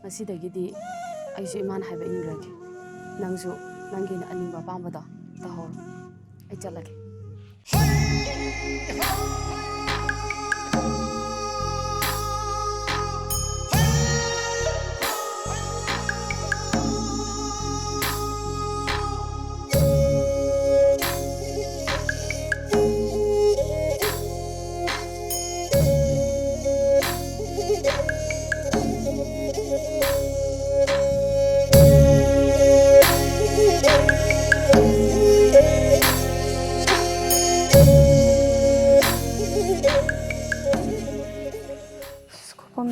ꯉꯁꯤꯗꯒꯤꯗꯤ ꯑꯩꯁꯨ ꯏꯃꯥꯅ ꯍꯥꯏꯕ ꯏꯟꯈ꯭ꯔꯒꯦ ꯅꯪꯁꯨ ꯅꯪꯒꯤꯅ ꯑꯅꯤꯡꯕ ꯑꯄꯥꯝꯕꯗꯣ ꯇꯧꯍꯧꯔꯣ ꯑꯩ ꯆꯠꯂꯒꯦ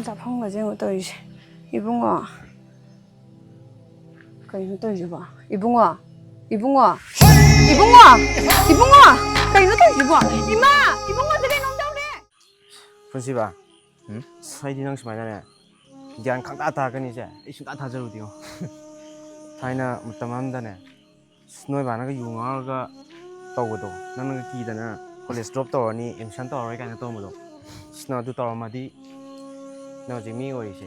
ꯆꯥꯐꯝꯒꯁꯦ ꯑꯃꯨꯛ ꯇꯧꯔꯤꯁꯦ 이붕어 ꯀꯩꯅꯣ ꯇꯧꯔꯤꯁꯤꯕꯣ 이붕어 이붕어 이붕어 이붕어 ꯀꯩꯅꯣ ꯇꯧꯔꯤꯁꯤꯕꯣ 이마 이붕어ꯁꯦ ꯀꯩꯅꯣꯝ ꯇꯧꯔꯦ ꯄꯨꯟꯁꯤꯕ ꯑꯩꯗꯤ ꯅꯪ ꯁꯨꯃꯥꯏꯅꯅꯦ ꯒ꯭ꯌꯥꯟ ꯈꯪꯇꯥ ꯇꯥꯔꯛꯀꯅꯤꯁꯦ ꯑꯩ ꯁꯨꯡꯊꯥ ꯊꯥꯖꯔꯨꯗꯦꯉꯣ ꯊꯥꯏꯅ ꯃꯇꯝ ꯑꯃꯗꯅꯦ ꯅꯣꯏꯕꯥꯅꯒ ꯌꯨ ꯉꯥꯎꯔꯒ ꯇꯧꯕꯗꯣ ꯅꯪꯅꯒ ꯀꯤꯗꯅ ꯀꯣꯂꯦꯖ ꯗ꯭ꯔꯣꯞ ꯇꯧꯔꯅꯤ ꯑꯦꯗꯃꯤꯁꯟ ꯇꯧꯔꯔꯣꯏ ꯀꯥꯏꯅ ꯇꯧꯔꯝꯕꯗꯣ ꯅꯪ ꯑꯗꯨ ꯇꯧꯔꯝꯃꯗꯤ ꯅꯪ ꯍꯧꯖꯤꯛ ꯃꯤ ꯑꯣꯏꯔꯤꯁꯦ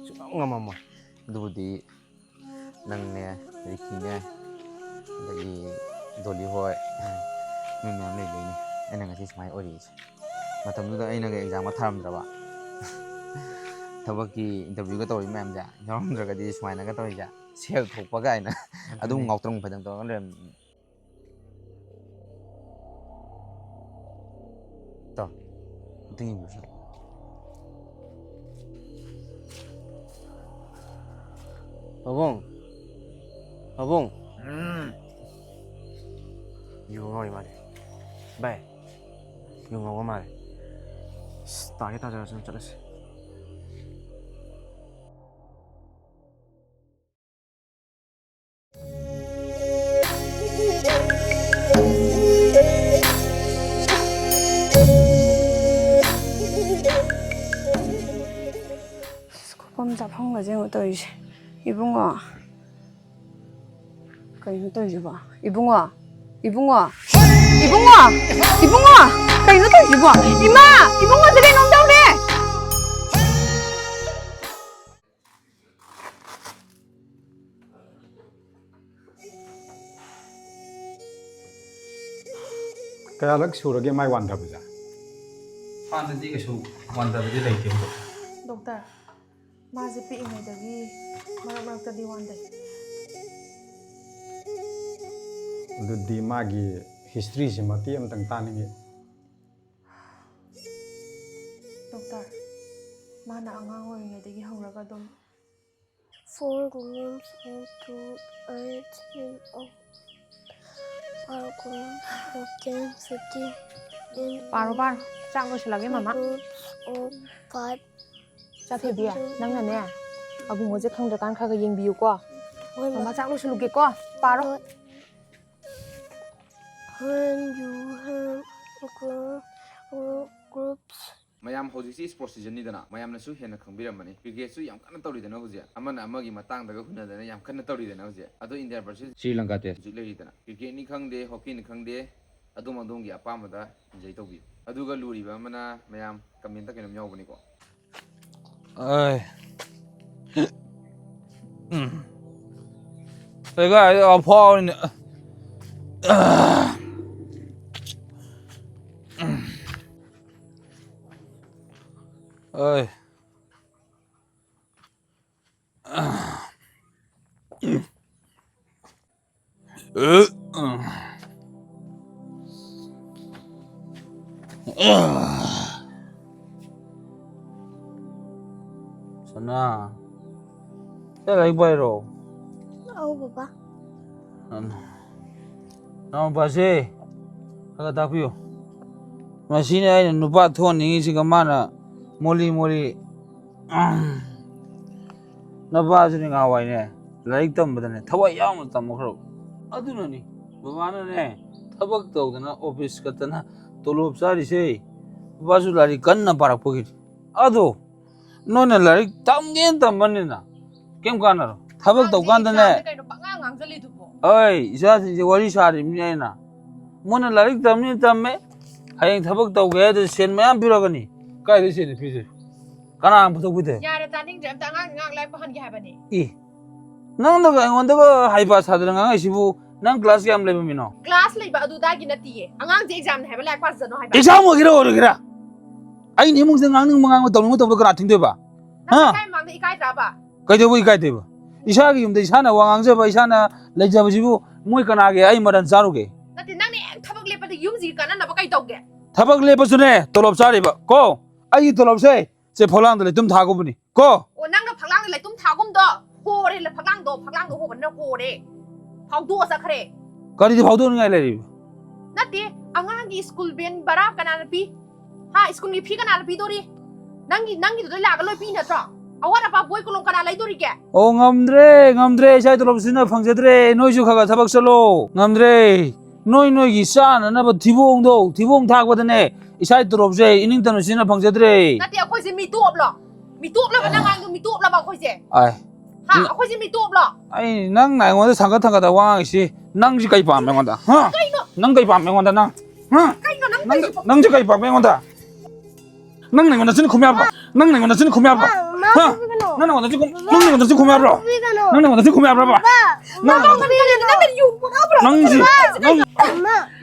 ꯁꯨꯡꯉꯝ ꯉꯝꯃꯝꯃꯣꯏ ꯑꯗꯨꯕꯨꯗꯤ ꯅꯪꯅꯦ ꯔꯤꯀꯤꯅꯦ ꯑꯗꯒꯤ ꯗꯣꯂꯤ ꯍꯣꯏ ꯃꯤ ꯃꯌꯥꯝ ꯂꯩꯕꯩꯅꯦ ꯑꯩꯅ ꯉꯁꯤ ꯁꯨꯃꯥꯏꯅ ꯑꯣꯏꯔꯤꯁꯦ ꯃꯇꯝꯗꯨꯗ ꯑꯩꯅꯒ ꯑꯦꯛꯖꯥꯝꯒ ꯊꯥꯔꯝꯗ꯭ꯔꯕ ꯊꯕꯛꯀꯤ ꯏꯟꯇꯔꯚꯤꯌꯨꯒ ꯇꯧꯔꯤ ꯃꯌꯥꯝꯁꯦ ꯌꯥꯎꯔꯝꯗ꯭ꯔꯒꯗꯤ ꯁꯨꯃꯥꯏꯅꯒ ꯇꯧꯔꯤꯁꯦ ꯁꯦꯜ ꯊꯣꯛꯄ ꯀꯥꯏꯅ ꯑꯗꯨꯝ ꯉꯥꯎꯇ꯭ꯔꯪ ꯐꯗꯪ ꯇꯧꯔꯒ ꯂꯩꯔꯝꯃꯤ ꯇꯣ ꯑꯝꯇꯪ ꯌꯦꯡꯕꯤꯌꯨꯁꯦ ꯄꯥꯕꯨꯡ ꯄꯥꯕꯨꯡ ꯌꯨ ꯉꯥꯎꯔꯤ ꯃꯥꯜꯂꯦ ꯚꯥꯏ ꯌꯨ ꯉꯥꯎꯕ ꯃꯥꯜꯂꯦ ꯇꯥꯒꯦ ꯇꯥꯖꯔꯁꯨ ꯆꯠꯂꯁꯤ ꯆꯥꯐꯝꯒꯁꯦ ꯑꯃꯨꯛ ꯇꯧꯔꯤꯁꯦ 이붕어 ꯀꯩꯅꯣ ꯇꯧꯔꯤꯁꯤꯕꯣ 이붕어 이붕어 이붕어 이붕어 ꯀꯩꯅꯣ ꯇꯧꯔꯤꯁꯤꯕꯣ 이마 이붕어ꯁꯦ ꯀꯩꯅꯣꯝ ꯇꯧꯔꯦ ꯀꯌꯥꯂꯛ ꯁꯨꯔꯒꯦ ꯃꯥꯏ ꯋꯥꯟꯊꯕꯁꯦ ꯍꯥꯟꯅꯗꯤ ꯀꯩꯁꯨ ꯋꯥꯟꯗꯕꯗꯤ ꯂꯩꯇꯦꯕ ꯗꯣꯛꯇꯔ ꯃꯥꯁꯦ ꯄꯤꯛꯏꯉꯩꯗꯒꯤ ꯃꯔꯛ ꯃꯔꯛꯇꯗꯤ ꯋꯥꯟꯗꯩ ꯑꯗꯨꯗꯤ ꯃꯥꯒꯤ ꯍꯤꯁꯇ꯭ꯔꯤꯁꯤ ꯃꯇꯦꯛ ꯑꯃꯇꯪ ꯇꯥꯅꯤꯡꯉꯤ ꯗꯣꯛꯇꯔ ꯃꯥꯅ ꯑꯉꯥꯡ ꯑꯣꯏꯔꯤꯉꯩꯗꯒꯤ ꯍꯧꯔꯒ ꯑꯗꯨꯝ 4 grams of 2 earths of 5 grams of 10 15 ꯄꯥꯔꯣ ꯆꯥꯛ ꯂꯣꯏꯁꯤꯜꯂꯒꯦ ꯃꯃꯥ of 5 ꯆꯥꯊꯣꯏꯕꯤ ꯅꯪꯅꯅꯦ ꯑꯕꯨꯡꯉꯣꯁꯦ ꯈꯪꯗ꯭ꯔꯀꯥꯟ ꯈꯔ ꯌꯦꯡꯕꯤꯌꯨꯀꯣ ꯃꯃꯥ ꯆꯥꯛ ꯂꯣꯏꯁꯤꯜꯂꯨꯒꯦꯀꯣ ꯄꯥꯔꯣ when you have groups ꯃꯌꯥꯝ ꯍꯧꯖꯤꯛꯁꯤ ꯁ꯭ꯄꯣꯔꯠ ꯁꯤꯖꯟꯅꯤꯗꯅ ꯃꯌꯥꯝꯅꯁꯨ ꯍꯦꯟꯅ ꯈꯪꯕꯤꯔꯝꯃꯅꯤ ꯀ꯭ꯔꯤꯀꯦꯠꯁꯨ ꯌꯥꯝ ꯀꯟꯅ ꯇꯧꯔꯤꯗꯅ ꯍꯧꯖꯤꯛ ꯑꯃꯅ ꯑꯃꯒꯤ ꯃꯇꯥꯡꯗꯒ ꯍꯨꯟꯅꯗꯅ ꯌꯥꯝ ꯀꯟꯅ ꯇꯧꯔꯤꯗꯅ ꯍꯧꯖꯤꯛ ꯑꯗꯣ India versus Sri Lanka test ꯍꯧꯖꯤꯛ ꯂꯩꯔꯤꯗꯅ ꯀ꯭ꯔꯤꯀꯦꯠꯅꯤ ꯈꯪꯗꯦ ꯍꯣꯀꯤꯅꯤ ꯈꯪꯗꯦ ꯑꯗꯣꯝꯒꯤ ꯑꯄꯥꯝꯕꯗ ꯏꯟꯖꯣꯏ ꯇꯧꯕꯤꯌꯨ ꯑꯗꯨꯒ ꯂꯨꯔꯤꯕ ꯑꯃꯅ ꯃꯌꯥꯝ ꯀꯃꯦꯟꯇ ꯀꯩꯅꯣꯝ ꯌꯥꯎꯕꯅꯤꯀꯣ ꯂꯩꯀꯥꯏꯗ ꯑꯐꯥꯎꯕꯅꯤꯅꯦ Sana, saya lagi bayar. oh baba Nama pasti, agak tapi yo. Masih ni ada nubat tuan ini sih kemana? Moli. Nubat sini ngawai ni, lagi tam betul ni. Thawai yang tam makro. Aduh nani, bagaimana ni? Thabak tahu dana office katana tolop sari sih. Basu lari kan na parak pukit. Aduh. Nona lari tamgen tamani na. Kem kana? Thabak tahu kan dana. Oi, isa si wali sari ni na. Mona lari tamni tamme. Hayang thabak tahu gaya de sen mayam pira kani. Kaya de sen pira. 까나 부탁부대. 야래 따닝 좀 땅안 랑 파한게 하바니. 이. 낭다가 응원다가 하이바 사드랑 강아시부 낭 클래스 얌 레미노. 클래스 레이바 아두다기 나티에. 안강 exam 해 발라 과스노 하이바. exam 오기로 오르기라. 아이 니 몽생 낭능 멍앙 떠는 거 떠는 거 같은 데 봐. 나 카이 망데 이카이 잡아. 가이도 이까이 돼 봐. 이샤기 юм데 이샤나 왕앙제 봐 이샤나 레자버지부 모이 까나게 아이 마단 자루게. 나티 낭네 타박 레빠데 юм지 까나 나 바카이 떡게. 타박 레버스네 돌업 자리 봐. 고. 아이 돌업세. 제 폴란드에 좀 타고 보니. 고. 오 낭가 박랑데 레 좀 타곰도. 호레 레 박랑도 호번나 호레. 파우도 사크레. 가리디 바우도는 게 레리. 나티 안강기 스쿨 벤 바라 까나 피. 하 스쿨 피 까나 피 도리. 낭기 도 라가 로이 피 나트라. 아와라 바 보이 콜롱 까나 라이 도리게. 오 ngamdre sai 돌업스나 방제드레 노이주 가가 타박 설로. ngamdre 노이기 싸나 나바 디봉 타거든네. 이사이 돌업세 이닝타노 시나 방제드레. 나티 아코이세 미투업라. 미투업라 바나가 미투업라 바 코이세. 아이. 하 아코이세 미투업라. 아이 낭 나이원데 상가탕가다 왕이시 낭지까지 밤명한다. 어? 낭까지 밤명한다 낭. 어? 낭지까지 밤명한다. 낭 내가 나중에 구매하봐. 낭 내가 나중에 구매하봐. 어? 낭 내가 나중에 구매하봐. 낭 내가 나중에 구매하봐. 낭지.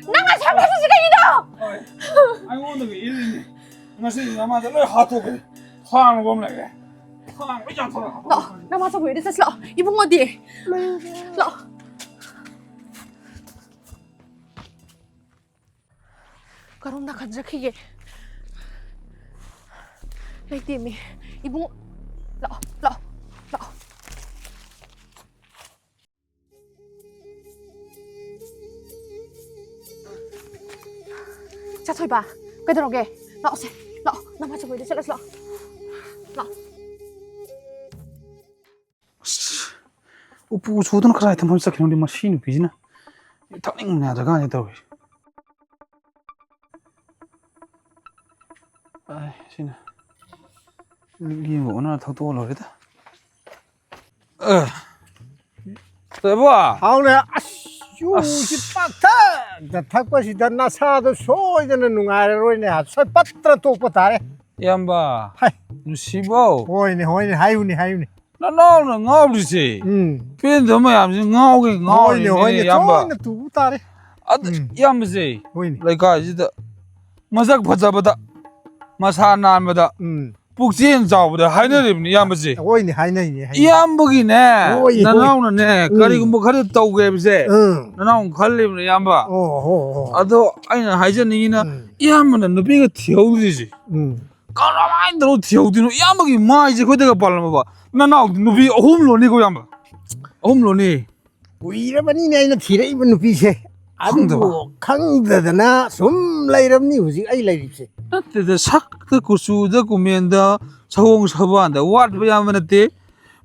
나가 잘못해서 지금이다. 아이 오늘 왜 이러니? 나시 나마다 왜 하토게? 화는 겁나 게. 화는 왜 잡아? 나 맞아 왜 이랬어? 이봉 어디? 러. 그럼 나 간자 크게. 레이티미 이봉 러. 자, thôi bà, cái đồ kìa, lọ xe, lọ, nằm vào trong người đi sẽ lọ, lọ. 오쁘고 조던 카라 하여튼 벌써 그냥 뭐 시는 비지나 타닝 나다가 아니다 왜 아이 시나 이게 뭐 오늘 더도 올라오래다 대봐 하오네 아슈 시빡타 다 탁바시다 나사도 소이드는 누가로이네 서 빠트라 똑바타레 얌바 하이 누시보 호이네 하이우니 나는 ngau리지 펜도 뭐 얌지 ngau게 호이네 얌바 소이네 두부타레 얌지 호이네 라이카지다 마삭 바자바다 마사나마다 북진 자보다 하이너리니 얌지 호이네 하이네 이암복이네 나나오네 가리고 뭐 가리 떠오게 비세 나나온 갈리네 얌바 아도 아이나 하이전이나 이암은 누비가 튀어오르지 까라마인 들어 튀어오르노 이암복이 마 이제 거기다가 발라봐 나나 누비 홈런이고 얌바 홈런이 우이라바니네 아이나 티레 이번 누비세 아두 강다다나 좀 라이람니 우지 아이 라이립세 나때다 삭다 구수다 구면다 사공사반다 와트야만데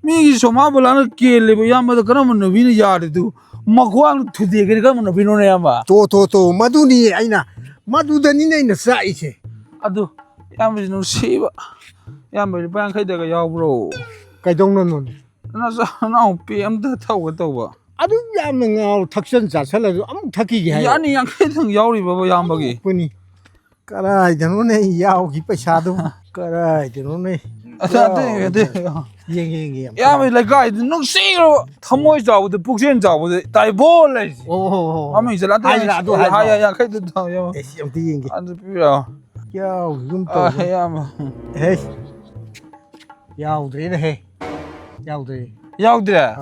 미기 소마블라나 켈레고 얌바다 그러면 누비는 야르도 막왕 투데게 그러면 누비노네 얌바 또 마두니 아이나 마두다니네 아이나 사이세 아두 얌바지 누시바 얌바지 방카이다가 야브로 가이동노노 나 PM다 타고 떠봐 아두 야명아 탁션 자살라도 아무 탁기게 해 아니 양케당 야우리 봐봐 양박이 보니 까라이드노네 야오기 빠샤도 까라이드노네 아데 예 야메 라이가 너 씨로 터모이 자고도 북신 자고도 다이볼레 아메 이제 라데 하야야 카이드 야 에시 엄티 잉게 안드 비야 야우 좀또 야마 에이 야우드레네 해 야우드레 야우드레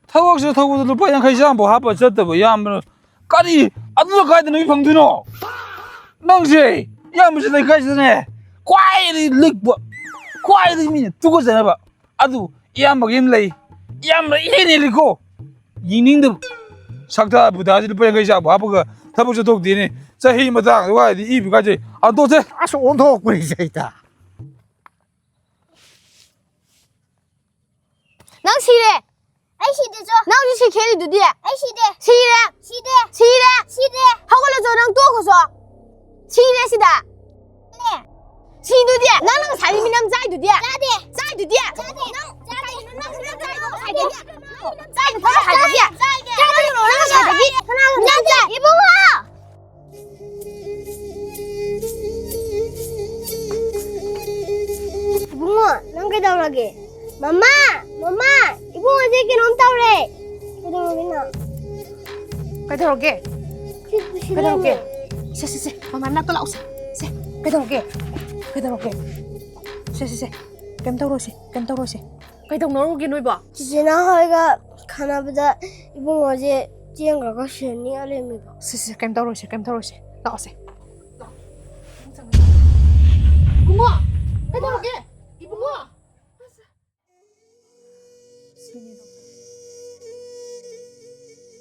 타고서 타고도 빠양 카이자 뭐 하바 졌다고 야메 까리 아들로 가야 되는 방드노 낭지 야무지 내 가지네 과일이 릭버 과일이 미네 두고잖아 봐 아두 야막 임레이 야막 이니리고 이닝도 sakta budaji pa ngai ja ba ba thabu jo tok dine chahi ma da wa di i bi ga je a do che aso on thok kuri jaita nang sire ai side jo nang ji si kheli du di ai side hawala jo nang to ko so sire sida ne sidu di nang nang sari minam jai du di jai du di nang nang jai du sai di jai du sai di jai du 로 nang sai di nang jai 이봉아 ꯀꯩꯗꯧꯔꯒꯦ ꯃꯃꯥ ꯃꯃꯥ ꯏꯕꯨꯡꯉꯣꯁꯦ ꯀꯩꯅꯣꯝ ꯇꯧꯔꯦ ꯀꯩꯗꯧꯔꯒꯦ ꯅꯪ ꯀꯩꯗꯧꯔꯒꯦ ꯁꯤ ꯀꯩꯗꯧꯔꯒꯦ ꯁꯦ ꯃꯃꯥ ꯃꯅꯥꯛꯇ ꯂꯥꯛꯎꯁꯦ ꯁꯦ ꯀꯩꯗꯧꯔꯒꯦ ꯁꯦ ꯀꯩꯝ ꯇꯧꯔꯣꯏꯁꯦ ꯀꯩꯗꯧꯅꯔꯨꯒꯦ ꯅꯣꯏꯕꯣ ꯆꯤꯆꯦꯅ ꯍꯣꯏꯒ ꯈꯟꯅꯕꯗ 이봉어제 찌영가가 쉐니 알레미가 ꯁꯦ ꯀꯩꯝ ꯇꯧꯔꯣꯏꯁꯦ ꯂꯥꯛꯑꯣꯁꯦ 이봉아 그대로게 이봉아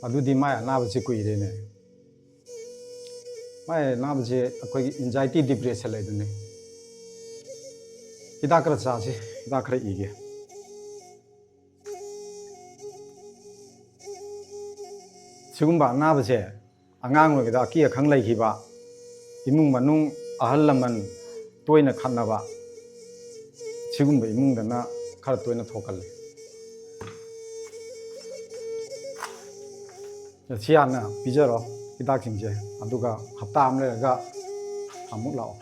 ꯑꯗꯨꯗꯤ ꯃꯥꯏ ꯑꯅꯥꯕꯁꯤ ꯀꯨꯏꯔꯦꯅꯦ ꯃꯥꯏ ꯑꯅꯥꯕꯁꯤ ꯑꯩꯈꯣꯏꯒꯤ ꯑꯦꯟꯖꯥꯏꯇꯤ ꯗꯤꯄ꯭ꯔꯦꯁꯟ ꯂꯩꯗꯨꯅꯦ ꯍꯤꯗꯥꯛ ꯈꯔ ꯆꯥꯁꯤ ꯍꯤꯗꯥꯛ ꯈꯔ ꯏꯒꯦ ꯁꯤꯒꯨꯝꯕ ꯑꯅꯥꯕꯁꯦ ꯑꯉꯥꯡ ꯑꯣꯏꯔꯤꯉꯩꯗ ꯑꯀꯤ ꯑꯈꯪ ꯂꯩꯈꯤꯕ ꯏꯃꯨꯡ ꯃꯅꯨꯡ ꯑꯍꯜ ꯂꯃꯟ ꯇꯣꯏꯅ ꯈꯠꯅꯕ ꯁꯤꯒꯨꯝꯕ ꯏꯃꯨꯡꯗꯅ ꯈꯔ ꯇꯣꯏꯅ ꯊꯣꯛꯀꯜꯂꯤ ꯁꯤ ꯍꯥꯟꯅ ꯄꯤꯖꯔꯣ ꯍꯤꯗꯥꯛꯁꯤꯡꯁꯦ ꯑꯗꯨꯒ ꯍꯞꯇꯥ ꯑꯃ ꯂꯩꯔꯒ ꯑꯃꯨꯛ ꯂꯥꯛꯑꯣ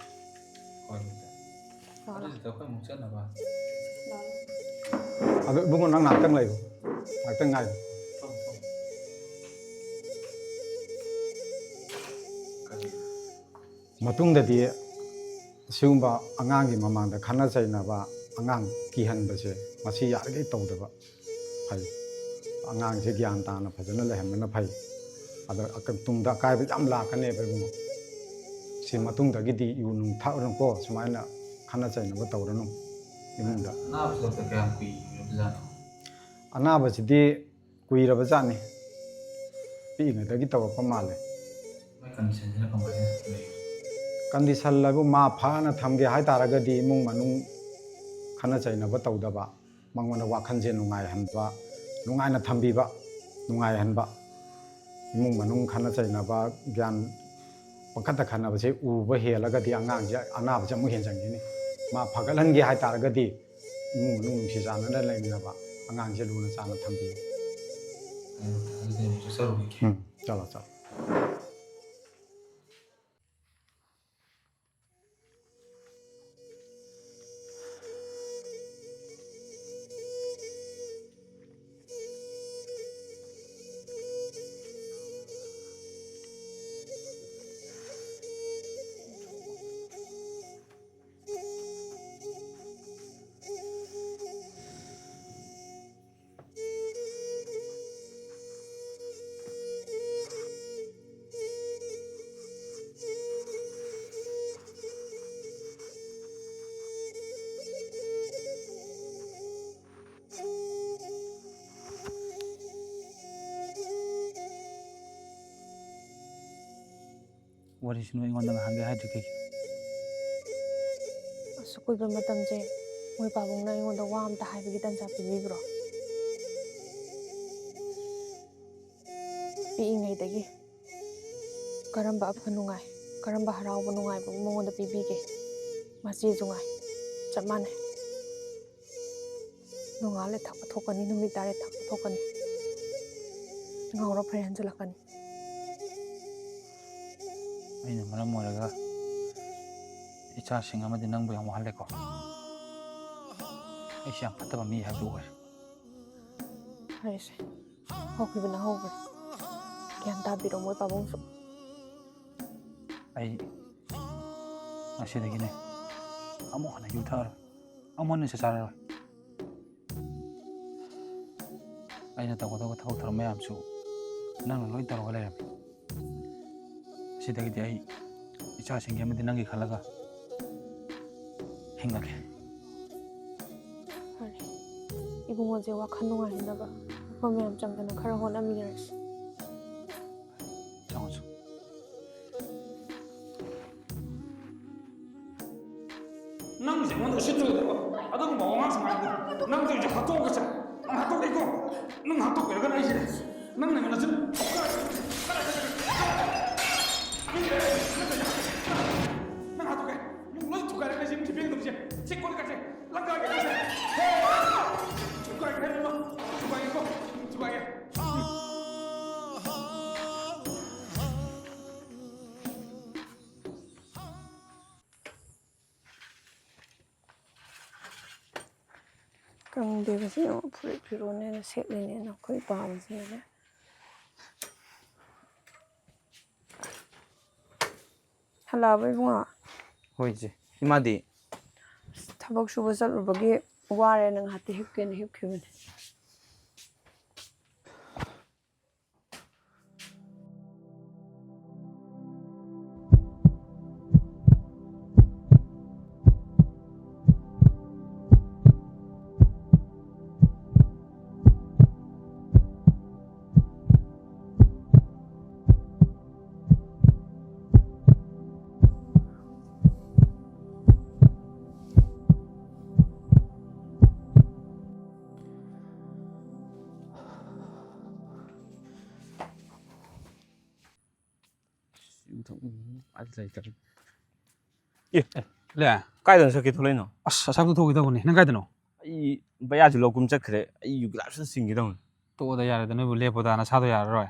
ꯑꯗꯨ ꯏꯕꯨꯡꯉꯣ ꯅꯪ ꯉꯥꯛꯇꯪ ꯂꯩꯌꯨ ꯉꯥꯛꯇꯪ ꯉꯥꯏꯌꯨ ꯃꯇꯨꯡꯗꯗꯤ ꯑꯁꯤꯒꯨꯝꯕ ꯑꯉꯥꯡꯒꯤ ꯃꯃꯥꯡꯗ ꯈꯠꯅ ꯆꯩꯅꯕ ꯑꯉꯥꯡ ꯀꯤꯍꯟꯕꯁꯦ ꯃꯁꯤ ꯌꯥꯔꯤꯈꯩ ꯇꯧꯗꯕ ꯐꯩ ꯑꯉꯥꯡꯁꯦ ꯒ꯭ꯌꯥꯟ ꯇꯥꯅ ꯐꯖꯅ ꯂꯩꯍꯟꯕꯅ ꯐꯩ ꯑꯗ ꯇꯨꯡꯗ ꯑꯀꯥꯏꯕ ꯌꯥꯝ ꯂꯥꯛꯀꯅꯦꯕ 이ꯕꯨꯡꯉꯣ ꯁꯤ ꯃꯇꯨꯡꯗꯒꯤꯗꯤ ꯌꯨ ꯅꯨꯡ ꯊꯛꯑꯅꯨꯀꯣ ꯁꯨꯃꯥꯏꯅ ꯈꯠꯅ ꯆꯩꯅꯕ ꯇꯧꯔꯅꯨ ꯏꯃꯨꯡꯗ ꯑꯅꯥꯕꯁꯤꯗꯤ ꯀꯨꯏꯔꯕꯖꯥꯠꯅꯤ ꯄꯤꯛꯏꯉꯩꯗꯒꯤ ꯇꯧꯔꯛꯄ ꯃꯥꯜꯂꯦ ꯀꯟꯗꯤꯁꯟ ꯍꯥꯏꯕꯨ ꯃꯥ ꯐꯅ ꯊꯝꯒꯦ ꯍꯥꯏꯇꯥꯔꯒꯗꯤ ꯏꯃꯨꯡ ꯃꯅꯨꯡ ꯈꯠꯅ ꯆꯩꯅꯕ ꯇꯧꯗꯕ ꯃꯉꯣꯟꯗ ꯋꯥꯈꯜꯁꯦ ꯅꯨꯡꯉꯥꯏꯍꯟꯕ ꯅꯨꯡꯉꯥꯏꯅ ꯊꯝꯕꯤꯕ ꯅꯨꯡꯉꯥꯏꯍꯟꯕ 이몽 만ung khana chainaba gyan pakata khanabase uba helagadi angang anaba jamu henjangini ma phagalangi hai taragadi imung manung si jana lainaba angang je luna chana thambi chala chala ꯋꯥꯔꯤꯁꯤꯅ ꯑꯩꯉꯣꯟꯗ ꯉꯥꯡꯒꯦ ꯍꯥꯏꯗ꯭ꯔꯤ ꯀꯩꯒꯤ ꯑꯁꯨꯛ ꯀꯨꯏꯕ ꯃꯇꯝꯁꯦ ꯃꯣꯏ ꯄꯥꯕꯨꯡꯅ ꯑꯩꯉꯣꯟꯗ ꯋꯥ ꯑꯝꯇ ꯍꯥꯏꯕꯒꯤ ꯇꯟꯖꯥ ꯄꯤꯕꯤꯕ꯭ꯔꯣ ꯄꯤꯛꯏꯉꯩꯗꯒꯤ ꯀꯔꯝꯕ ꯑꯐ ꯅꯨꯡꯉꯥꯏ ꯀꯔꯝꯕ ꯍꯔꯥꯎꯕ ꯅꯨꯡꯉꯥꯏꯕ ꯃꯉꯣꯟꯗ ꯄꯤꯕꯤꯒꯦ ꯃꯆꯦꯁꯨ ꯉꯥꯏ ꯆꯞ ꯃꯥꯟꯅꯩ ꯅꯣꯡꯉꯥꯜꯂꯦ ꯊꯛꯄ ꯊꯣꯛꯀꯅꯤ ꯅꯨꯃꯤꯠ ꯇꯥꯔꯦ ꯊꯛꯄ ꯊꯣꯛꯀꯅꯤ ꯉꯥꯎꯔ ꯐꯩ ꯍꯟꯖꯤꯜꯂꯛꯀꯅꯤ ꯑꯩꯅ ꯃꯔꯝ ꯑꯣꯏꯔꯒ ꯏꯆꯥꯁꯤꯡ ꯑꯃꯗꯤ ꯅꯪꯕꯨ ꯌꯥꯝ ꯋꯥꯍꯜꯂꯦꯀꯣ ꯑꯩꯁꯦ ꯌꯥꯝ ꯐꯠꯇꯕ ꯃꯤ ꯍꯥꯏꯕꯗꯨ ꯑꯣꯏꯔꯦ ꯐꯔꯦꯁꯦ ꯍꯧꯈꯤꯕꯅ ꯍꯧꯈ꯭ꯔꯦ ꯒ꯭ꯌꯥꯟ ꯇꯥꯕꯤꯔꯣ ꯃꯣꯏ ꯄꯥꯕꯨꯡꯁꯨ ꯑꯩ ꯉꯁꯤꯗꯒꯤꯅꯦ ꯑꯃꯨꯛ ꯍꯟꯅ ꯌꯨ ꯊꯛꯑꯔꯣꯏ ꯑꯃꯨꯛ ꯍꯟꯅ ꯅꯤꯁꯥ ꯆꯥꯔꯔꯣꯏ ꯑꯩꯅ ꯇꯧꯒꯗꯧꯕ ꯊꯕꯛ ꯊꯧꯔꯝ ꯃꯌꯥꯝꯁꯨ ꯅꯪꯅ ꯂꯣꯏ ꯇꯧꯔꯒ ꯂꯩꯔꯝꯃꯤ ꯁꯤꯗꯒꯤꯗꯤ ꯑꯩ 이차신기 아무데 난게 갈라가 행각해. 그래. 이봉어제 와칸 동안인다가 보면 잠깐은 가라 호남이라시. 장어수. 남자 먼저 시도도 아도 뭐 망상 말고 남자 이제 핫도 오겠어. 핫도 되고 능 핫도 그러가 나이지. 능 내가 좀 ꯀꯪꯗꯦꯕꯁꯤ ꯌꯦꯡꯉꯣ ꯐꯨꯔꯤꯠ ꯐꯤꯔꯣꯜꯅꯦꯅ ꯁꯦꯠꯂꯤꯅꯦꯅ ꯑꯩꯈꯣꯏ ꯄꯥꯕꯁꯤꯅꯅꯦ ꯍꯜꯂꯛꯑꯕ ꯏꯕꯨꯡꯉꯣ ꯍꯣꯏ ꯏꯆꯦ ꯏꯃꯥꯗꯤ ꯊꯕꯛ ꯁꯨꯕ ꯆꯠꯂꯨꯕꯒꯤ ꯋꯥꯔꯦꯅ ꯉꯥꯏꯍꯥꯛꯇꯤ ꯍꯤꯞꯀꯦꯅ ꯍꯤꯞꯈꯤꯕꯅꯦ ꯂꯦ ꯀꯥꯏꯗꯅ ꯆꯠꯀꯦ ꯊꯣꯛꯂꯛꯏꯅꯣ ꯑꯁ ꯑꯆꯥꯄꯣꯠ ꯊꯣꯛꯒꯦ ꯇꯧꯕꯅꯦ ꯅꯪ ꯀꯥꯏꯗꯅꯣ ꯑꯩ ꯕꯌꯥꯁꯨ ꯂꯧꯀꯨꯝ ꯆꯠꯈ꯭ꯔꯦ ꯑꯩ ꯒ꯭ꯂꯥꯁꯇ ꯆꯤꯡꯒꯦꯗꯧꯅꯤ ꯇꯣꯛꯑꯗ ꯌꯥꯔꯦꯗ ꯅꯣꯏꯕꯨ ꯂꯦꯞꯄꯣꯗ ꯅꯁꯥꯗꯣ ꯌꯥꯔꯔꯣꯏ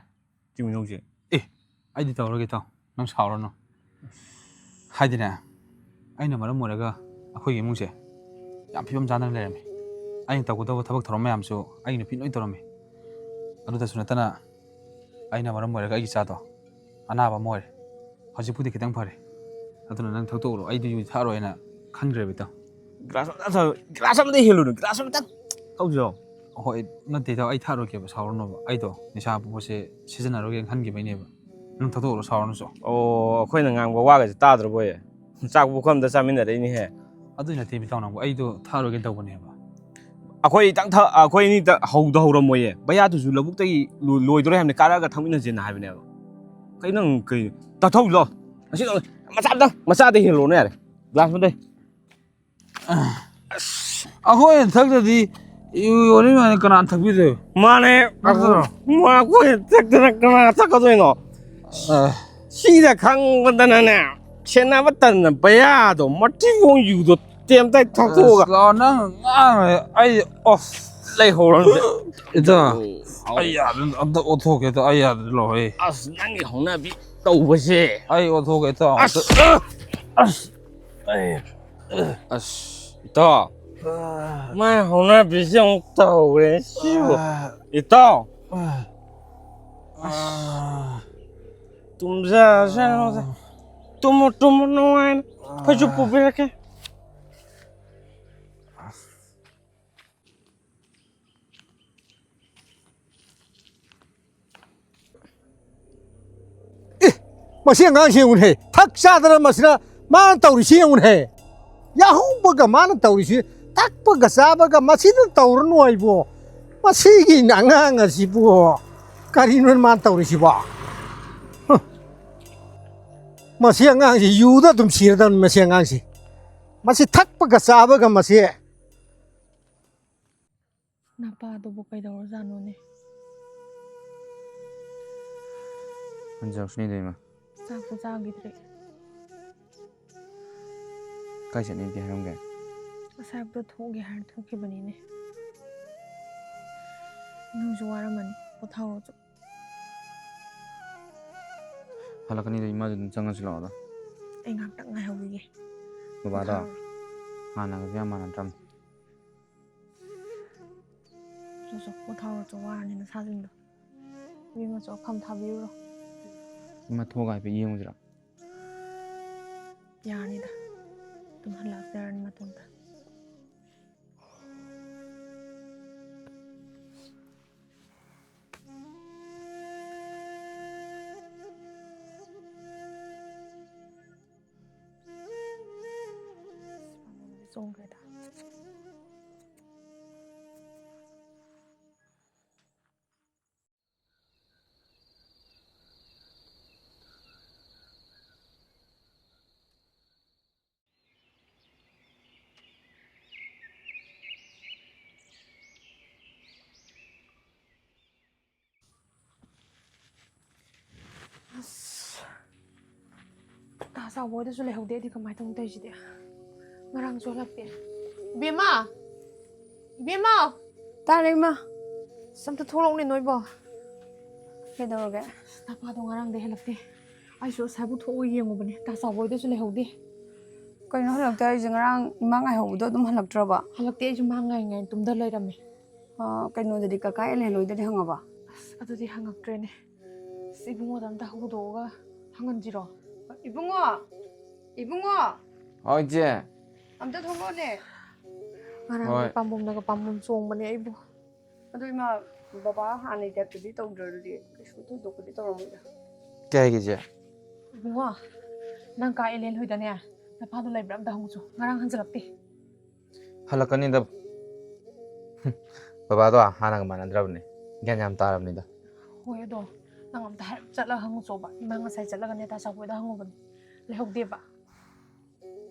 ꯆꯤꯡꯃꯤꯅꯧꯁꯦ ꯑꯩꯗꯤ ꯇꯧꯔꯒꯦ ꯇꯧ ꯅꯪ ꯁꯥꯎꯔꯅꯨ ꯍꯥꯏꯗꯤꯅꯦ ꯑꯩꯅ ꯃꯔꯝ ꯑꯣꯏꯔꯒ ꯑꯩꯈꯣꯏꯒꯤ ꯏꯃꯨꯡꯁꯦ ꯌꯥꯝ ꯐꯤꯕꯝ ꯆꯥꯗꯅ ꯂꯩꯔꯝꯃꯤ ꯑꯩꯅ ꯇꯧꯒꯗꯧꯕ ꯊꯕꯛ ꯊꯧꯔꯝ ꯃꯌꯥꯝꯁꯨ ꯑꯩꯒꯤ ꯅꯨꯄꯤ ꯂꯣꯏ ꯇꯧꯔꯝꯃꯤ ꯑꯗꯨꯗꯁꯨ ꯅꯠꯇꯅ ꯑꯩꯅ ꯃꯔꯝ ꯑꯣꯏꯔꯒ ꯑꯩꯒꯤ ꯏꯆꯥꯗꯣ ꯑꯅꯥꯕ ꯑꯃ ꯑꯣꯏꯔꯦ ꯍꯧꯖꯤꯛꯄꯨꯗꯤ ꯈꯤꯇꯪ ꯐꯔꯦ ꯑꯗꯨꯅ ꯅꯪ ꯊꯛꯇꯣꯛꯎꯔꯣ ꯑꯩꯗꯤ ꯌꯨ ꯊꯛꯑꯔꯣꯏꯅ ꯈꯟꯈ꯭ꯔꯦꯕ ꯏꯇꯥꯎ ꯒ꯭ꯂꯥꯁ ꯑꯃꯗ ꯍꯦꯜꯂꯨꯅꯨ ꯒ꯭ꯂꯥꯁ ꯑꯃꯇꯪ ꯊꯧꯁꯤꯔꯣ ꯍꯣꯏ ꯅꯠꯇꯦ ꯏꯇꯥꯎ ꯑꯩ ꯊꯛꯑꯔꯣꯏꯒꯦꯕ ꯁꯥꯎꯔꯅꯣꯕ ꯑꯩꯗꯣ ꯅꯤꯁꯥ ꯄꯣꯠꯁꯦ ꯁꯤꯖꯤꯟꯅꯔꯣꯏꯒꯦꯅ ꯈꯟꯈꯤꯕꯩꯅꯦꯕ ꯅꯪ ꯊꯛꯇꯣꯛꯎꯔꯣ ꯁꯥꯎꯔꯅꯨꯁꯨ ꯑꯣ ꯑꯩꯈꯣꯏꯅ ꯉꯥꯡꯕ ꯋꯥꯒꯁꯦ ꯇꯥꯗ꯭ꯔꯕꯣꯌꯦ ꯆꯥꯛ ꯄꯨꯈꯝꯗ ꯆꯥꯃꯤꯟꯅꯔꯛꯏꯅꯦꯍꯦ ꯑꯗꯨꯏ ꯅꯠꯇꯦ ꯏꯇꯥꯎ ꯅꯪꯕꯨ ꯑꯩꯗꯣ ꯊꯛꯑꯔꯣꯏꯒꯦ ꯇꯧꯕꯅꯦꯕ ꯑꯩꯈꯣꯏ ꯑꯅꯤꯇ ꯍꯧꯔꯝꯃꯣꯏꯌꯦ ꯕꯌꯥꯗꯨꯁꯨ ꯂꯧꯕꯨꯛꯇꯒꯤ ꯂꯣꯏꯗꯣꯔꯦ ꯍꯥꯏꯕꯅꯤ ꯀꯥꯔꯛꯑꯒ ꯊꯛꯃꯤꯟꯅꯁꯦꯅ ꯍꯥꯏꯕꯅꯦꯕ ꯀꯩ ꯅꯪ ꯀꯩ ꯇꯥꯊꯧꯂꯣ ꯑꯁꯤ ꯃꯆꯥꯗ ꯍꯦꯜꯂꯣꯅ ꯌꯥꯔꯦ ꯒ꯭ꯂꯥꯁ ꯑꯃꯗꯩ ꯑꯩꯈꯣꯏꯅ ꯊꯛꯇ꯭ꯔꯗꯤ ꯌꯨ ꯌꯣꯜꯂꯤꯃꯌꯥꯝꯅ ꯀꯅꯥꯅ ꯊꯛꯄꯤꯗꯣꯏꯕ ꯃꯥꯅꯦ ꯑꯩꯈꯣꯏ ꯊꯛꯇꯅ ꯀꯅꯥ ꯊꯛꯀꯗꯣꯏꯅꯣ ꯁꯤꯗ ꯈꯪꯕꯗꯅꯅꯦ ꯁꯦꯟꯅꯕ ꯇꯟꯅ ꯕꯌꯥꯗꯣ ꯃꯇꯤꯕꯣꯡ ꯌꯨꯗꯣ ꯇꯦꯝꯇꯥꯏ ꯊꯛꯇꯣꯛꯑꯒ ꯅꯪ ꯉꯥꯡꯉꯦ ꯑꯩ ꯂꯩꯍꯧꯔꯝꯁꯦ ꯏꯇꯥ ꯑꯩ ꯌꯥꯗ꯭ꯔꯦ ꯑꯝꯇ ꯑꯣꯠꯊꯣꯛꯀꯦ ꯏꯇꯥꯎ ꯑꯩ ꯌꯥꯗ꯭ꯔꯦ ꯂꯧꯍꯩ ꯑꯁ ꯅꯪꯒꯤ ꯍꯧꯅꯕꯤ ꯇꯧꯕꯁꯦ ꯑꯩ ꯑꯣꯠꯊꯣꯛꯀꯦ ꯏꯇꯥꯎ ꯏꯇꯥꯎ ꯃꯥꯏ ꯍꯧꯅꯕꯤꯁꯦ ꯑꯃꯨꯛ ꯇꯧꯔꯦ ꯁꯤꯕꯨ ꯏꯇꯥꯎ ꯇꯨꯝꯖꯔꯁꯅꯨꯗ ꯇꯨꯝꯃꯨ ꯅꯨꯡꯉꯥꯏꯅ ꯐꯩꯖꯨꯞ ꯄꯨꯕꯤꯔꯛꯀꯦ ꯃꯁꯤ ꯑꯉꯥꯡꯁꯤ ꯌꯦꯡꯉꯨꯅꯦ ꯊꯛ ꯆꯥꯗꯅ ꯃꯁꯤꯅ ꯃꯥꯅ ꯇꯧꯔꯤꯁꯤ ꯌꯦꯡꯉꯨꯅꯦ ꯌꯥꯍꯧꯕꯒ ꯃꯥꯅ ꯇꯧꯔꯤꯁꯤ ꯊꯛꯄꯒ ꯆꯥꯕꯒ ꯃꯁꯤꯗ ꯇꯧꯔꯅꯨ ꯑꯩꯕꯣ ꯃꯁꯤꯒꯤ ꯑꯉꯥꯡ ꯑꯁꯤꯕꯨ ꯀꯔꯤꯅꯣ ꯃꯥꯅ ꯇꯧꯔꯤꯁꯤꯕꯣ ꯃꯁꯤ ꯑꯉꯥꯡꯁꯤ ꯌꯨꯗ ꯑꯗꯨꯝ ꯁꯤꯔꯗꯕꯅꯤ ꯃꯁꯤ ꯑꯉꯥꯡꯁꯤ ꯃꯁꯤ ꯊꯛꯄꯒ ꯆꯥꯕꯒ ꯃꯁꯤ ꯅꯄꯥꯗꯨꯕꯨ ꯀꯩꯗꯧꯔꯖꯥꯠꯅꯣꯅꯦ ꯍꯟꯖꯔꯛꯁꯅꯤꯗ ꯏꯃꯥ ꯆꯥꯛꯁꯨ ꯆꯥꯈꯤꯗ꯭ꯔꯦ ꯀꯥꯏ ꯆꯠꯅꯤꯡꯗꯦ ꯍꯥꯏꯔꯝꯒꯦ ꯉꯁꯥꯏꯕꯨꯗ ꯊꯣꯛꯒꯦ ꯍꯥꯏꯔ ꯊꯣꯛꯈꯤꯕꯅꯤꯅꯦ ꯅꯪꯁꯨ ꯋꯥꯔꯝꯃꯅꯤ ꯄꯣꯊꯥꯔꯣ ꯍꯜꯂꯛꯀꯅꯤꯗ ꯏꯃꯥꯗꯨ ꯑꯗꯨꯝ ꯆꯪꯉꯁꯤ ꯂꯥꯛꯑꯣꯗ ꯑꯩ ꯉꯥꯏꯍꯥꯛꯇꯪ ꯉꯥꯏꯍꯧꯈꯤꯒꯦ ꯕꯕꯥꯗꯣ ꯍꯥꯟꯅꯒꯁꯨ ꯌꯥꯝ ꯃꯥꯟꯅꯗ꯭ꯔꯕꯅꯤ ꯄꯣꯊꯥꯔꯣ ꯋꯥꯔꯅꯤ ꯅꯁꯥꯁꯤꯡꯗꯣ ꯏꯕꯦꯝꯃꯁꯨ ꯑꯐꯝ ꯊꯥꯕꯤꯔꯨꯔꯣ ꯏꯃꯥ ꯊꯣꯛꯑꯒ ꯍꯥꯏꯐꯦꯠ ꯌꯦꯡꯉꯨꯁꯤꯔꯣ ꯌꯥꯔꯅꯤꯗ ꯑꯗꯨꯝ ꯍꯜꯂꯛꯆꯔꯅꯤ ꯃꯇꯣꯝꯇ ꯆꯣꯡꯈ꯭ꯔꯦꯗ ꯆꯥꯎꯕꯣꯏꯗꯁꯨ ꯂꯩꯍꯧꯗꯦꯗꯤ ꯀꯃꯥꯏꯅ ꯇꯧꯅ ꯇꯧꯔꯤꯁꯤꯗꯤ ꯉꯔꯥꯡꯁꯨ ꯍꯜꯂꯛꯇꯦ ꯏꯕꯦꯝꯃ ꯏꯕꯦꯝꯃ ꯇꯥꯔꯦ ꯏꯃꯥ ꯑꯝꯇ ꯊꯣꯛꯂꯛꯎꯅꯦ ꯅꯣꯏꯕꯣ ꯀꯩꯗꯧꯔꯒꯦ ꯅꯄꯥꯗꯣ ꯉꯔꯥꯡꯗꯩ ꯍꯜꯂꯛꯇꯦ ꯑꯩꯁꯨ ꯑꯁꯥꯏꯕꯨ ꯊꯣꯛꯑꯒ ꯌꯦꯡꯉꯨꯕꯅꯦ ꯆꯥꯎꯕꯣꯏꯗꯁꯨ ꯂꯩꯍꯧꯗꯦ ꯀꯩꯅꯣ ꯍꯜꯂꯛꯇꯦ ꯍꯥꯏꯁꯦ ꯉꯔꯥꯡ ꯏꯃꯥ ꯉꯥꯏꯍꯧꯕꯗꯣ ꯑꯗꯨꯝ ꯍꯜꯂꯛꯇ꯭ꯔꯕ? ꯍꯜꯂꯛꯇꯦ ꯑꯩꯁꯨ ꯃꯥ ꯉꯥꯏ ꯇꯨꯝꯗ ꯂꯩꯔꯝꯃꯦ. ꯀꯩꯅꯣꯗꯗꯤ ꯀꯀꯥ ꯑꯦꯂꯦꯟꯍꯣꯏꯗꯗꯤ ꯍꯪꯉꯕ? ꯑꯁ ꯑꯗꯨꯗꯤ ꯍꯪꯉꯛꯇ꯭ꯔꯦꯅꯦ. ꯑꯁ ꯏꯕꯨꯡꯉꯣꯗ ꯑꯝꯇ ꯍꯧꯗꯣꯛꯑꯒ ꯍꯪꯍꯟꯁꯤꯔꯣ? ꯏꯕꯨꯡꯉꯣ! ꯏꯕꯨꯡꯉꯣ! ꯍꯣꯏ ꯏꯆꯦ. ꯑꯝꯇ ꯊꯣꯛꯂꯛꯑꯣꯅꯦ. ꯉꯔꯥꯡꯗꯤ ꯄꯥꯝꯕꯣꯝꯅꯒ ꯄꯥꯝꯕꯣꯝ ꯆꯣꯡꯕꯅꯦ ꯑꯩꯕꯨ. ꯑꯗꯨ ꯏꯃꯥ ꯕꯕꯥ ꯍꯥꯟꯅꯩ ꯇꯥꯏꯞꯇꯗꯤ ꯇꯧꯗ꯭ꯔꯗꯤ ꯀꯩꯁꯨ ꯊꯣꯏꯗꯣꯛꯄꯗꯤ ꯇꯧꯔꯝꯃꯣꯏꯗ. ꯀꯩ ꯍꯥꯏꯒꯦ ꯏꯆꯦ? ꯏꯕꯨꯡꯉꯣ, ꯅꯪ ꯀꯥ ꯑꯦꯂꯦꯟ ꯍꯣꯏꯗꯅꯦ ꯅꯄꯥꯗꯣ ꯂꯩꯕ꯭ꯔꯥ ꯑꯝꯇ ꯍꯪꯉꯨꯆꯣ. ꯉꯔꯥꯡ ꯍꯟꯖꯤꯜꯂꯛꯇꯦ. ꯍꯜꯂꯛꯀꯅꯤꯗ. ꯕꯕꯥꯗꯣ ꯍꯥꯟꯅꯒ ꯃꯥꯟꯅꯗ꯭ꯔꯕꯅꯤ. ꯒ꯭ꯌꯥꯟ ꯌꯥꯝ ꯇꯥꯔꯕꯅꯤꯗ. ꯍꯣꯏ ꯑꯗꯣ ꯅꯪ ꯑꯝꯇ ꯍꯥꯏꯔꯞ ꯆꯠꯂꯒ ꯍꯪꯉꯨꯆꯣꯕ. ꯏꯃꯥ ꯉꯁꯥꯏ ꯆꯠꯂꯒꯅꯦ ꯇꯥ ꯆꯥꯎꯕꯗ ꯍꯪꯉꯨꯕꯅꯤ. ꯂꯩꯍꯧꯗꯦꯕ.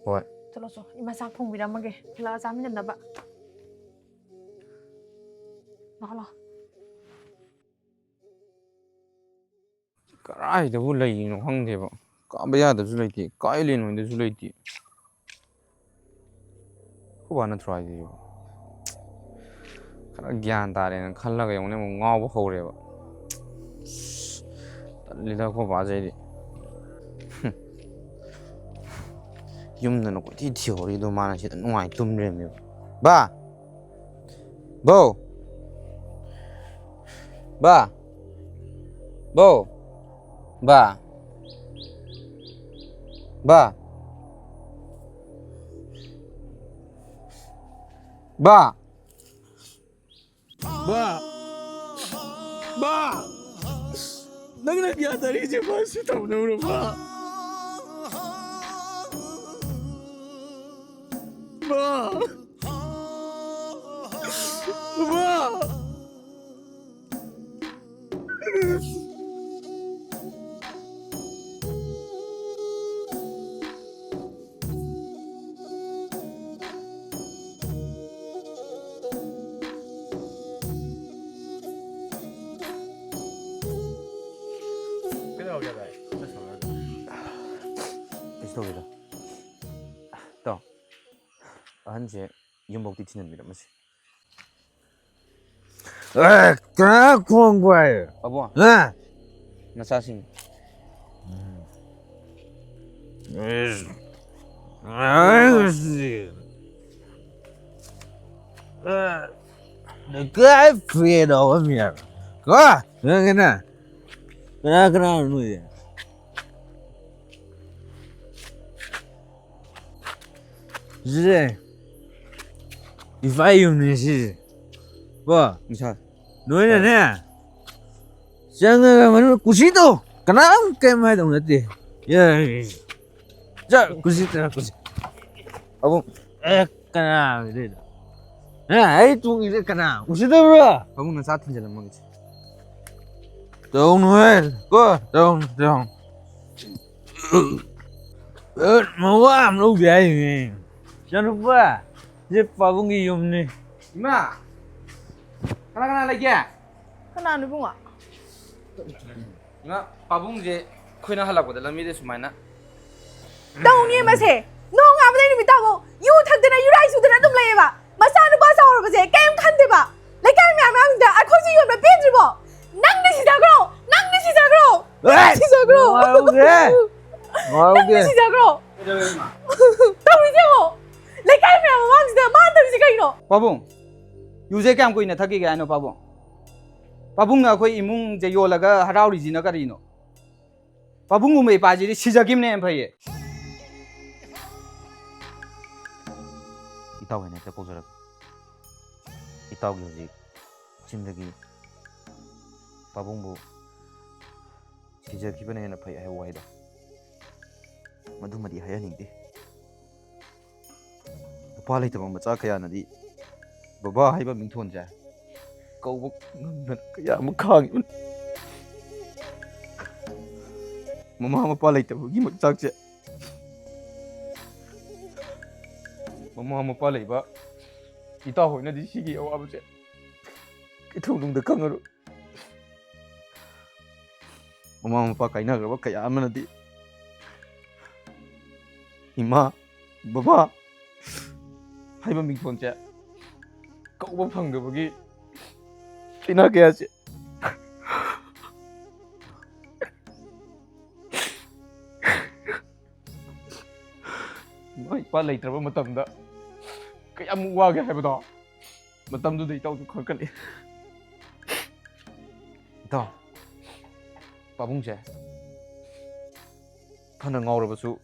ꯍꯣꯏ. ꯆꯠꯂꯣ ꯆꯣ. ꯏꯃꯥ ꯆꯥꯛ ꯊꯣꯡꯕꯤꯔꯝꯃꯒꯦ. ꯍꯜꯂꯛꯑ ꯆꯥꯃꯤꯟꯅꯅꯕ. ꯂꯥꯛꯑꯣ ꯂꯥꯛꯑꯣ. ꯀꯔꯥꯏꯗꯕꯨ ꯂꯩꯔꯤꯅꯣ ꯈꯪꯗꯦꯕ. ꯀꯥꯕ ꯌꯥꯗꯕꯁꯨ ꯂꯩꯇꯦ. ꯀꯥ ꯑꯦꯂꯦꯟ ꯍꯣꯏꯗꯁꯨ ꯂꯩꯇꯦ. ꯑꯩꯈꯣꯏ ꯕꯥ ꯅꯠꯇ꯭ꯔꯣ ꯍꯥꯏꯁꯤꯕꯣ? ꯈꯔ ꯒ꯭ꯌꯥꯟ ꯇꯥꯔꯦꯅ ꯈꯜꯂꯒ ꯌꯦꯡꯉꯨꯅꯦ ꯑꯃꯨꯛ ꯉꯥꯎꯕ ꯍꯧꯔꯦꯕ. ꯇꯜꯂꯤꯗ ꯑꯩꯈꯣꯏ ꯕꯥꯁꯦ ꯑꯩꯗꯤ. ꯌꯨꯝꯗꯅ ꯀꯣꯏꯊꯤ ꯊꯤꯍꯧꯔꯤꯗꯣ ꯃꯥꯅ ꯁꯤꯗ ꯅꯨꯡꯉꯥꯏ ꯇꯨꯝ ꯂꯩꯔꯝꯃꯦꯕ. ꯕꯥ! ꯕꯧ! ꯕꯥ! ꯕꯧ! ꯕꯥ! ꯕꯥ! ꯕꯥ! ꯕꯥ! ꯕꯥ! ꯅꯪꯅ ꯒ꯭ꯌꯥꯟ ꯇꯥꯔꯤꯁꯦ ꯕꯥ ꯁꯤ ꯇꯧꯅꯕ꯭ꯔꯣ ꯕꯥ? ꯕꯥ! ꯕꯥ! ꯀꯩꯁꯨ ꯇꯧꯗꯦꯗ. ꯏꯇꯥꯎ, ꯑꯍꯟꯁꯦ ꯌꯨꯝꯐꯧꯇꯤ ꯊꯤꯟꯍꯟꯕꯤꯔꯝꯃꯁꯤ. ꯀꯅꯥ ꯈꯣꯡꯕ ꯍꯥꯏ? ꯄꯥꯕꯨꯡ, ꯅꯆꯥꯁꯤꯡ. ꯂꯩꯀꯥꯏ ꯐꯦꯗꯧꯕ ꯃꯤꯌꯥꯝ ꯀꯣ ꯅꯪꯒꯤꯅ ꯀꯅꯥ ꯅꯣꯏꯗꯤ? ꯁꯤꯁꯦ ꯏꯐꯥ ꯌꯨꯝꯅꯤ ꯁꯤꯁꯦ ꯀꯣ ꯅꯣꯏꯅꯅꯦ ꯆꯪꯉꯒ ꯃꯅꯨꯡꯗ ꯀꯨꯁꯤ ꯇꯧ. ꯀꯅꯥꯝ ꯀꯩꯝ ꯍꯥꯏꯗꯧ ꯅꯠꯇꯦ. ꯀꯨꯁꯤ ꯇꯧ ꯀꯨꯁꯤ. ꯄꯥꯕꯨꯡ, ꯀꯅꯥ ꯑꯣꯏꯗꯣꯏꯅꯣ? ꯑꯩ ꯇꯣꯡꯉꯤꯁꯦ ꯀꯅꯥ ꯎꯁꯤꯗꯕ꯭ꯔꯣ? ꯄꯥꯕꯨꯡ ꯅꯆꯥ ꯊꯤꯟꯖꯜꯂꯝꯃꯒꯦ. ꯇꯧꯅꯨꯍꯦ ꯀꯣ ꯇꯧꯅꯨ. ꯃꯋꯥ ꯑꯃ ꯂꯧꯗꯦ ꯍꯥꯏꯔꯤꯅꯦ. ꯏꯆꯥꯅꯨꯄꯥ ꯁꯤ ꯄꯥꯕꯨꯡꯒꯤ ꯌꯨꯝꯅꯤ. ꯏꯃꯥ! ꯀꯅꯥ ꯂꯩꯒꯦ? ꯀꯅꯥꯅꯣ ꯏꯕꯨꯡꯉꯣ? ꯏꯃꯥ, ꯄꯥꯕꯨꯡꯁꯦ ꯑꯩꯈꯣꯏꯅ ꯍꯜꯂꯛꯄꯗ ꯂꯝꯕꯤꯗ ꯁꯨꯃꯥꯏꯅ ꯇꯧꯅꯤ ꯃꯁꯦ. ꯅꯣꯡ ꯉꯥꯕꯗꯩ ꯅꯨꯃꯤꯠ ꯇꯥꯕꯧ ꯌꯨ ꯊꯛꯇꯅ ꯌꯨꯔꯥꯏ ꯁꯨꯗꯅ ꯑꯗꯨꯝ ꯂꯩꯌꯦꯕ. ꯃꯆꯥꯅꯨꯄꯥ ꯆꯥꯎꯔꯕꯁꯦ ꯀꯩꯝ ꯈꯟꯗꯦꯕ. ꯂꯩꯀꯥꯏ ꯃꯌꯥꯝꯁꯤꯗ ꯑꯩꯈꯣꯏꯁꯦ ꯌꯣꯟꯕ ꯄꯦꯟꯗ꯭ꯔꯤꯕꯣ? ꯅꯪꯅ ꯁꯤꯖꯈ꯭ꯔꯣ. ꯅꯪꯅ ꯁꯤꯖꯈ꯭ꯔꯣ. ꯅꯪꯅ ꯁꯤꯖꯈ꯭ꯔꯣ. ꯅꯪꯅ ꯁꯤꯖꯈ꯭ꯔꯣ. ꯇꯧꯔꯤꯁꯦ ꯌꯦꯡꯉꯣ. ꯂꯩꯀꯥꯏ ꯃꯌꯥꯝ ꯃꯃꯥꯡꯁꯤꯗ ꯃꯥꯅ ꯇꯧꯔꯤꯁꯦ ꯀꯩꯅꯣ? ꯄꯥꯕꯨꯡ, ꯌꯨꯁꯦ ꯀꯌꯥꯝ ꯀꯨꯏꯅ ꯊꯛꯈꯤꯒꯦ ꯍꯥꯏꯅꯣ ꯄꯥꯕꯨꯡ? ꯄꯥꯕꯨꯡꯅ ꯑꯩꯈꯣꯏ ꯏꯃꯨꯡꯁꯦ ꯌꯣꯜꯂꯒ ꯍꯔꯥꯎꯔꯤꯁꯤꯅ ꯀꯔꯤꯅꯣ? ꯄꯥꯕꯨꯡꯒꯨꯝꯕ ꯏꯄꯥꯁꯤꯗꯤ ꯁꯤꯖꯈꯤꯕꯅ ꯌꯥꯝ ꯐꯩꯌꯦ. ꯏꯇꯥꯎꯒꯤꯅ ꯍꯦꯛꯇ ꯀꯧꯖꯔꯛꯀꯦ. ꯏꯇꯥꯎꯒꯤ ꯍꯧꯖꯤꯛ ꯆꯤꯟꯗꯒꯤ ꯄꯥꯕꯨꯡꯕꯨ ꯁꯤꯖꯈꯤꯕꯅ ꯍꯦꯟꯅ ꯐꯩ ꯍꯥꯏꯕ ꯋꯥꯍꯩꯗꯣ ꯃꯗꯨꯃꯗꯤ ꯍꯥꯏꯍꯟꯅꯤꯡꯗꯦ. ꯅꯨꯄꯥ ꯂꯩꯇꯕ ꯃꯆꯥ ꯀꯌꯥꯅꯗꯤ ꯕꯕꯥ ꯍꯥꯏꯕ ꯃꯤꯡꯊꯣꯟꯁꯦ ꯀꯧꯕ ꯉꯝꯗꯅ ꯀꯌꯥ ꯑꯃ ꯈꯥꯡꯉꯤꯕꯅꯤ. ꯃꯃꯥ ꯃꯄꯥ ꯂꯩꯇꯕꯒꯤ ꯃꯆꯥꯛꯁꯦ ꯃꯃꯥ ꯃꯄꯥ ꯂꯩꯕ ꯏꯇꯥꯎ ꯍꯣꯏꯅꯗꯤ ꯁꯤꯒꯤ ꯑꯋꯥꯕꯁꯦ ꯀꯩꯊꯣꯡꯅꯨꯡꯗ ꯈꯪꯉꯔꯣꯏ. ꯃꯃꯥ ꯃꯄꯥ ꯀꯥꯏꯅꯈ꯭ꯔꯕ ꯀꯌꯥ ꯑꯃꯅꯗꯤ ꯏꯃꯥ ꯕꯕꯥ ꯍꯥꯏꯕ ꯃꯤꯡꯊꯣꯟꯁꯦ ꯀꯧꯕ ꯐꯪꯗꯕꯒꯤ ꯂꯩꯅꯥ ꯀꯌꯥꯁꯦ ꯏꯃꯥ ꯏꯄꯥ ꯂꯩꯇ꯭ꯔꯕ ꯃꯇꯝꯗ ꯀꯌꯥꯃꯨꯛ ꯋꯥꯒꯦ ꯍꯥꯏꯕꯗꯣ ꯃꯇꯝꯗꯨꯗ ꯏꯇꯥꯎꯁꯨ ꯈꯪꯒꯅꯤ ꯏꯇꯥꯎ ꯄꯥꯕꯨꯡꯁꯦ ꯐꯅ ꯉꯥꯎꯔꯕꯁꯨ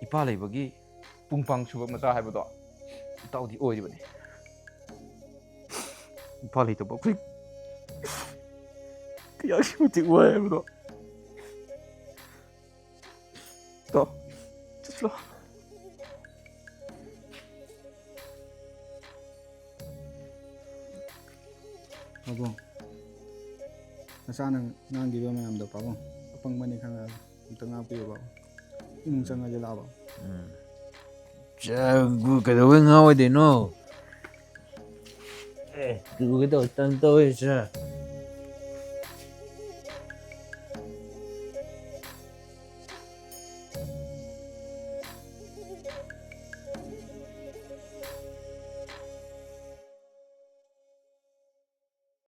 ꯏꯄꯥ ꯂꯩꯕꯒꯤ ꯄꯨꯡꯄꯥꯡ ꯁꯨꯕ ꯃꯆꯥ ꯍꯥꯏꯕꯗꯣ ꯏꯇꯥꯎꯗꯤ ꯑꯣꯏꯔꯤꯕꯅꯤ ꯏꯄꯥ ꯂꯩꯇꯕ ꯑꯩꯈꯣꯏ ꯀꯌꯥꯒꯤ ꯃꯇꯤꯛ ꯋꯥꯏ ꯍꯥꯏꯕꯗꯣ ꯏꯇꯥꯎ ꯆꯠꯂꯣ ꯄꯥꯕꯨꯡ ꯅꯆꯥꯅ ꯉꯥꯡꯈꯤꯕ ꯃꯌꯥꯝꯗꯣ ꯄꯥꯕꯨꯡ ꯑꯄꯪꯕꯅꯤ ꯈꯪꯉꯒ ꯑꯝꯇ ꯉꯥꯛꯄꯤꯌꯨ ꯄꯥꯕꯨꯡ ꯏꯃꯨꯡ ꯆꯪꯉꯁꯦ ꯂꯥꯛꯑꯣ ꯀꯩꯗꯧꯕꯩ ꯉꯥꯎꯔꯣꯏꯗꯣꯏꯅꯣ ꯇꯨꯒꯦ ꯇꯧ ꯇꯧꯔꯤꯁꯦ